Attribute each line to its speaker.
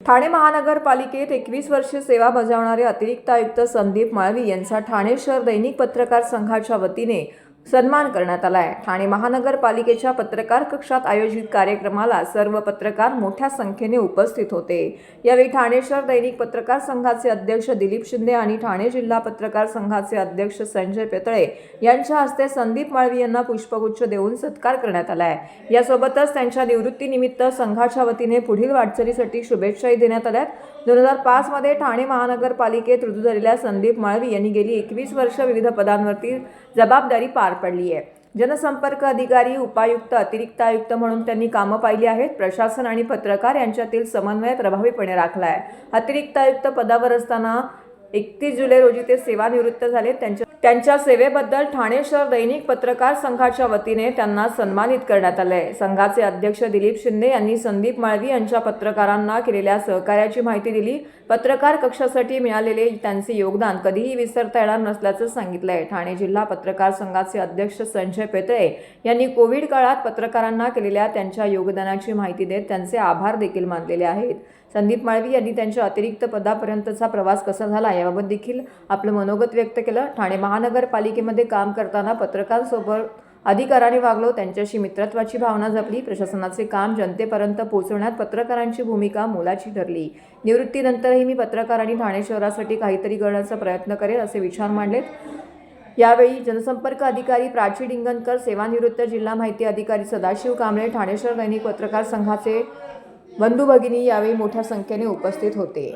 Speaker 1: ठाणे महानगरपालिकेत 21 वर्षे सेवा बजावणारे अतिरिक्त आयुक्त संदीप माळवी यांचा ठाणे शहर दैनिक पत्रकार संघाच्या वतीने सन्मान करण्यात आला आहे। ठाणे महानगरपालिकेच्या पत्रकार कक्षात आयोजित कार्यक्रमाला सर्व पत्रकार मोठ्या संख्येने उपस्थित होते। यावेळी ठाणे शहर दैनिक पत्रकार संघाचे अध्यक्ष दिलीप शिंदे आणि ठाणे जिल्हा पत्रकार संघाचे अध्यक्ष संजय पेतळे यांच्या हस्ते संदीप माळवी यांना पुष्पगुच्छ देऊन सत्कार करण्यात आला आहे। यासोबतच त्यांच्या निवृत्तीनिमित्त संघाच्या वतीने पुढील वाटचालीसाठी शुभेच्छाही देण्यात आल्या। 2005 मध्ये ठाणे महानगरपालिकेत रुजू झालेल्या संदीप माळवी यांनी गेली 21 वर्ष विविध पदांवरती जबाबदारी पार पडली आहे। जनसंपर्क अधिकारी, उपायुक्त, अतिरिक्त आयुक्त म्हणून त्यांनी कामं पाहिली आहेत। प्रशासन आणि पत्रकार यांच्यातील समन्वय प्रभावीपणे राखला आहे। अतिरिक्त आयुक्त पदावर असताना 31 जुलै रोजी ते सेवानिवृत्त झाले। त्यांच्या सेवेबद्दल ठाणे शहर दैनिक पत्रकार संघाच्या वतीने त्यांना सन्मानित करण्यात आले। संघाचे अध्यक्ष दिलीप शिंदे यांनी संदीप माळवी यांच्या पत्रकारांना केलेल्या सहकार्याची माहिती दिली। पत्रकार कक्षासाठी मिळालेले त्यांचे योगदान कधीही विसरता येणार नसल्याचं सांगितलं आहे। ठाणे जिल्हा पत्रकार संघाचे अध्यक्ष संजय पेतळे यांनी कोविड काळात पत्रकारांना केलेल्या त्यांच्या योगदानाची माहिती देत त्यांचे आभार देखील मानलेले आहेत। संदीप माळवी यांनी त्यांच्या अतिरिक्त पदापर्यंतचा प्रवास कसा झाला याबाबत देखील आपलं मनोगत व्यक्त केलं। ठाणे महानगरपालिकेमध्ये काम करताना पत्रकारांसोबत अधिकाराने वागलो, त्यांच्याशी मित्रत्वाची भावना जपली। प्रशासनाचे काम जनतेपर्यंत पोहोचवण्यात पत्रकारांची भूमिका मोलाची ठरली। निवृत्तीनंतरही मी पत्रकार आणि ठाणे शहरासाठी काहीतरी करण्याचा प्रयत्न करेल असे विचार मांडलेत। यावेळी जनसंपर्क अधिकारी प्राची डिंगनकर, सेवानिवृत्त जिल्हा माहिती अधिकारी सदाशिव कांबळे, ठाणे शहर दैनिक पत्रकार संघाचे बंधू भगिनी यावेळी मोठ्या संख्येने उपस्थित होते।